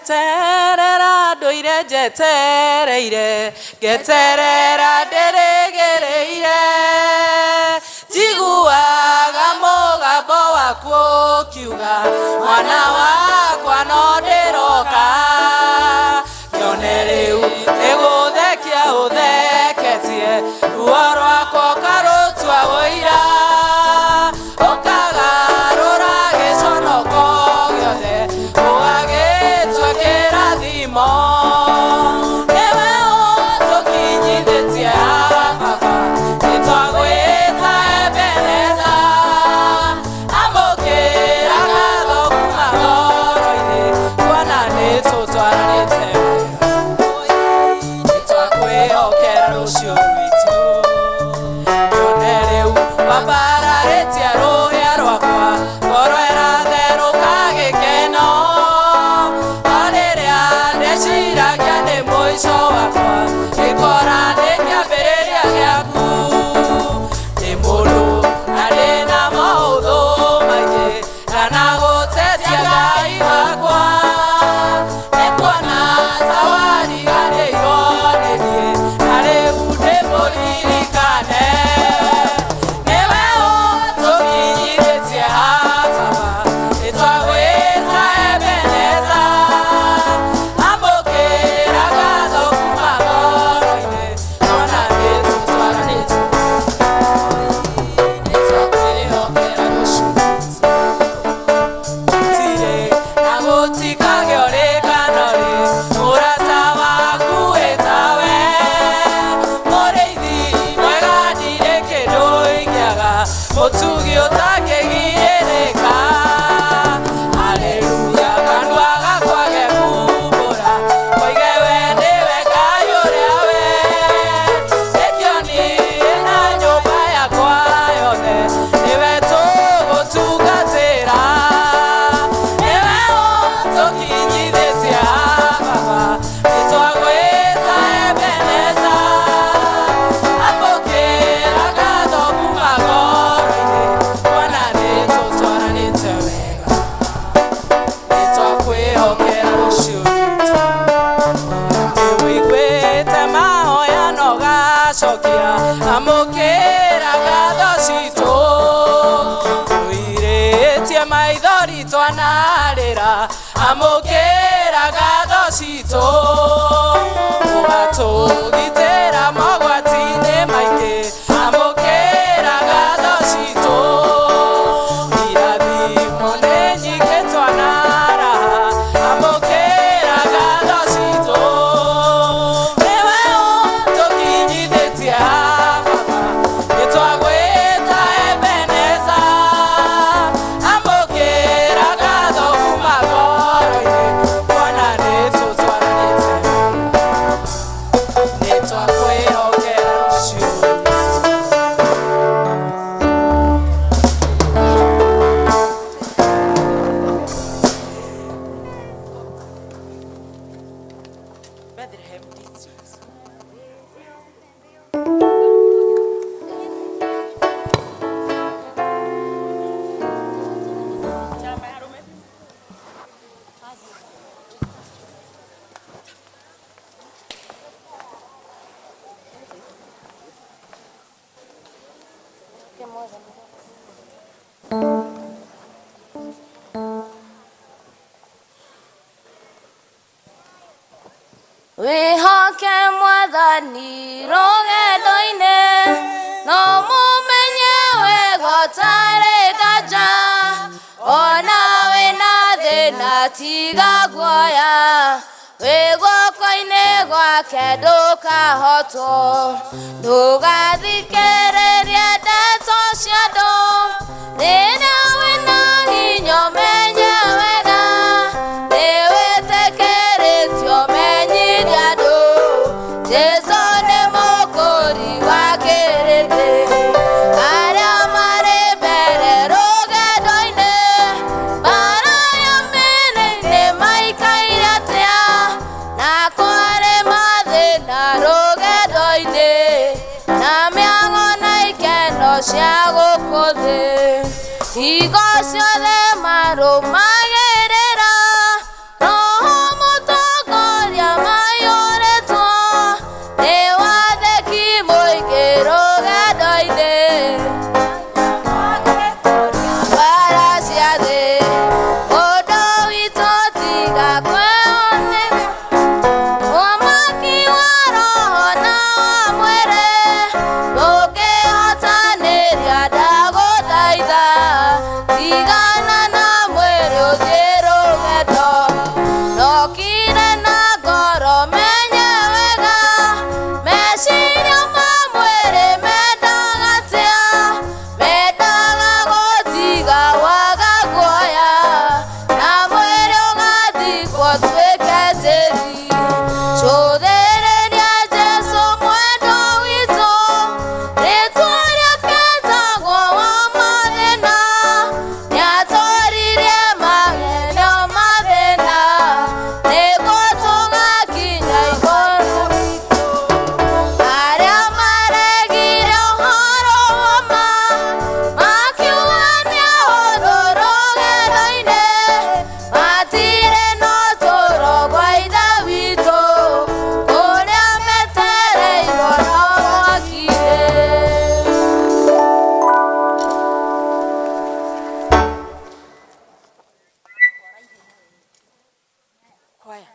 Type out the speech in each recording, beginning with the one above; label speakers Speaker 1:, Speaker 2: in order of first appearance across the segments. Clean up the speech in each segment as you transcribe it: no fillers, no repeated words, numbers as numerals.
Speaker 1: Geterera doire jetereire, geterera deregereire. Jiguaga mogabo wako kiuga, mwana wakwa no ndiroka. Kionereu eguthekia utheketie, ruo rwakwa karutwa woira. Okagarura giconoko giothe, ũgagĩtua kĩrathimo. Nĩwe ũtũkinyithĩtie haha Baba, nĩtwagwĩta Ebeneza. Amũkĩra ngatho kuma ngoro-inĩ, kuona nĩtũtwaranĩte wega. Nĩtwakwĩhokera rũciũ rwitũ. Kĩone rĩu wambararĩtie rũhĩa rwakwa, ngoro ĩratherũka gĩkeno. O rĩrĩa ndeciragia nĩ mũico wakwa, ngĩkora nĩ kĩambĩrĩria gĩaku. Ndĩ mũndũ na ndĩna maũthũ maingĩ, ndanagũtetia Ngai wakwa. Nĩkuona ta wariganĩirwo nĩ niĩ, na rĩu ndĩmũririkane. Nĩwe ũtũkinyithĩtie haha Baba, nĩtwagwĩta Ebeneza. Amũkĩra ngatho kuma ngoro-inĩ, kuona nĩtũtwaranĩte. Nĩtwakwĩhokera rũciũ gũtirĩ na gũtikagĩa ũrĩkano rĩ, mũrata waku wĩtawe. Mũrĩithi mwega ndirĩ kĩndũ ingĩaga, mũtugi ũtangĩgirĩrĩka. Haleluya, kanua gakwa gekumbũra, koige we nĩwe Ngai ũrĩa we. Nĩkĩo niĩ na nyũmba yakwa yothe, nĩwe tũgũtungatĩra. Nĩwe ũtũkinyithĩtie haha Baba, nĩtwagwĩta Ebeneza. Amũkĩra ngatho kuma ngoro-inĩ, kuona nĩtũtwaranĩte wega. Nĩtwakwĩhokera rũciũ rwitũ. Nĩwĩiguĩte mahoya na ũgacokia, amũkĩra ngatho citũ. Tũirĩtie maithori twanarĩra, amũkĩra ngatho citũ. Ũgatũgitĩra mogwati-inĩ maingĩ, amũkĩra ngatho citũ. Irathimo nĩ nyingĩ twanaraha, amũkĩra ngatho citũ. Nĩwe ũtũkinyithĩtie haha Baba, nĩtwagwĩta Ebeneza. Amũkĩra ngatho kuma ngoro-inĩ, kuona nĩtũtwaranĩte wega. Nĩtwakwĩhokera rũciũ rwitũ. Bethlehem District. Wĩhoke Mwathani rũgendo-inĩ, no mũmenye wega ũtarĩ nganja. Ona wĩna thĩna tiga guoya, wĩ guoko-inĩ gwake ndũkahotwo. Ndũgathikĩrĩrie ndeto cia andũ, rĩrĩa wĩna hinya ũmenye wega. Nĩwĩtĩkĩrĩtio menyithia andũ, Jesũ nĩ mũkũri wa kĩrĩndĩ. Arĩa marĩ mbere rũgendo-inĩ, mbara ya mĩĩrĩ-inĩ maikaire atĩa, na kwarĩ mathĩna rũgendo-inĩ, na mĩago na ikeno cia gũkũ thĩ. Higo ciothe marũmagĩrĩra, Roho Kwaya.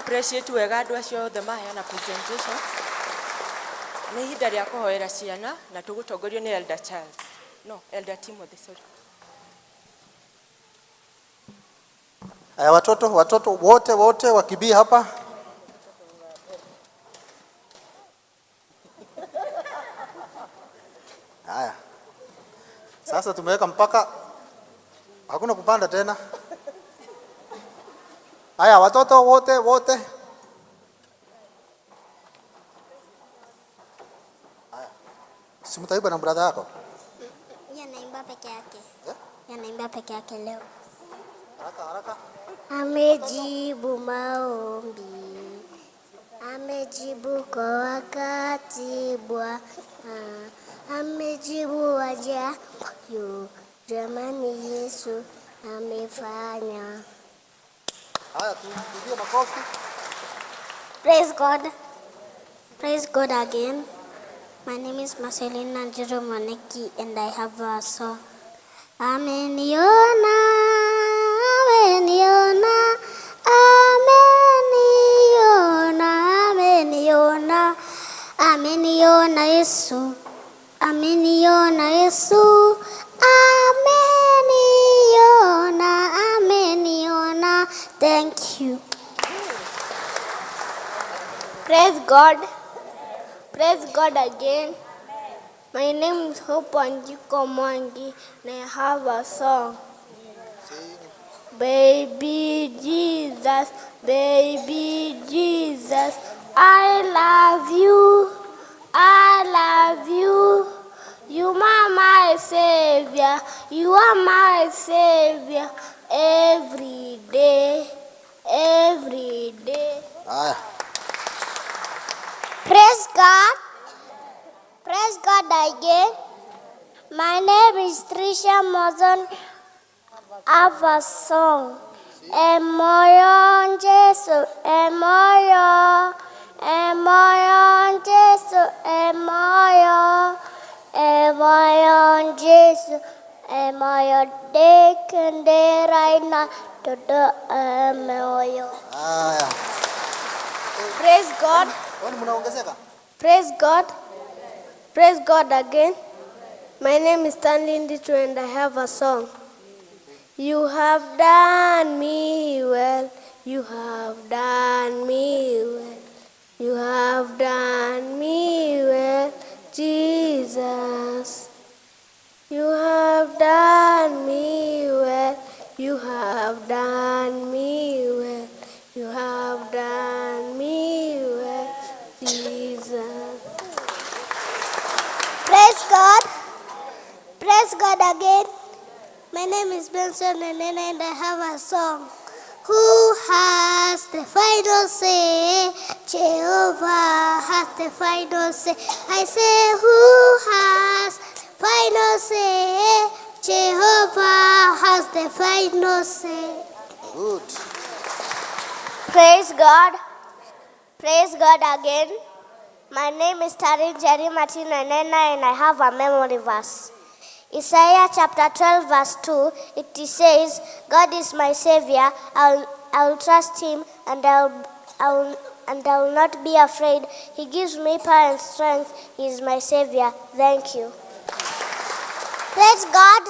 Speaker 1: appreciate wega andu acio othe maheyana presentations. Nĩ ihinda rĩa kũhoera ciana na tũgũtongorio nĩ Elder Charles. No, Elder Timothy, sorry.
Speaker 2: Aya, watoto wote wakibii hapa. Haya. Sasa tumeweka mpaka hakuna kupanda tena. Haya, watoto wote. Haya. Simtaiba na brother yako?
Speaker 3: Yanaimba peke yake. Yanaimba peke yake leo.
Speaker 2: Haraka.
Speaker 3: Amejibu maombi. Amejibu kwa wakati Bwana. Amejibu waja yu jamani, Yesu amefanya.
Speaker 2: Haya, tupigie makofi.
Speaker 3: Praise God. Praise God again. My name is Marcelina Jeromoneki and I have a song. Ameniona Thank you. Praise God. Praise God again. My name is Hope Wanjiko Mwangi and I have a song. Baby Jesus, baby Jesus, I love you, I love you. You are my savior, you are my savior. Every day, every day. Praise God. Praise God again. My name is Trisha Mozon. I have a song. Emoyon Jesu, emoyo, emoyon Jesu, emoyo, emoyon Jesu, emoyo dekende raina todo emoyo. Praise God. Praise God. Praise God again. My name is Stanley Nditu and I have a song. You have done me well. You have done me well. You have done me well, Jesus. You have done me well. You have done me well. You have done me well, Jesus. Praise God. Praise God again. My name is Benson and I have a song. Who has the final say? Jehovah has the final say. I say, who has final say? Jehovah has the final say.
Speaker 2: Good.
Speaker 3: Praise God. Praise God again. My name is Tarin Jerry Martina and I have a memory verse. Isaiah chapter 12 verse 2, it says, God is my savior, I'll trust him and I'll not be afraid. He gives me power and strength. He is my savior. Thank you. Praise God.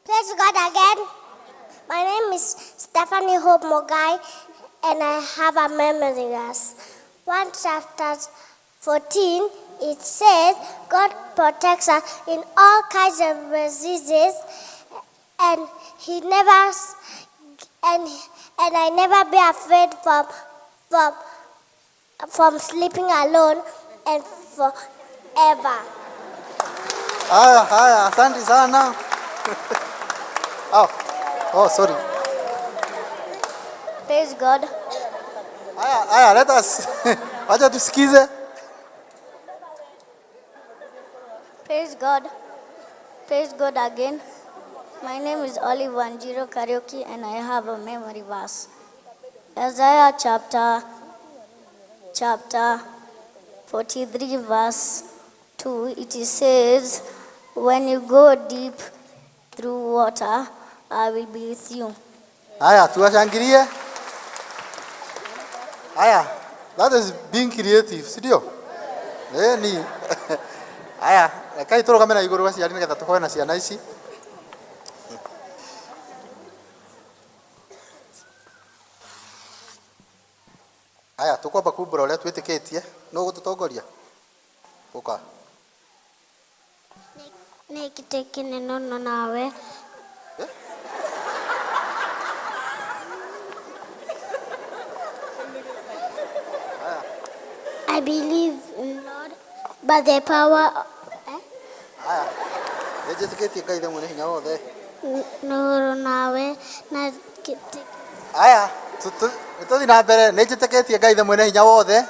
Speaker 3: Praise God again. My name is Stephanie Hope Mogai and I have a memory verse. 1 chapter 14, it says, God protects us in all kinds of diseases, and I never be afraid from sleeping alone and forever.
Speaker 2: Asante sana. Sorry.
Speaker 3: Praise God.
Speaker 2: Let us. Wacha tusikize.
Speaker 3: Praise God. Praise God again. My name is Olive Wanjiro Karaoke and I have a memory verse. Isaiah chapter 43 verse 2, it says, when you go deep through water, I will be with you.
Speaker 2: Tuwashangilie. That is being creative, studio. Ni. Kai toro kamera iguru wasi alini kata tukoe na ciana ici. Tukwamba kumbura uria twitikitie no gututongoria. Uka.
Speaker 3: Ni kitekine nono nawe. I believe in Lord, but the power.
Speaker 2: Nĩnjĩtĩkĩtie Ngai thĩ mwene hinya wothe.
Speaker 3: Nuru nawe na
Speaker 2: Nĩtũthiĩ na mbere. Nĩnjĩtĩkĩtie Ngai thĩ mwene hinya wothe.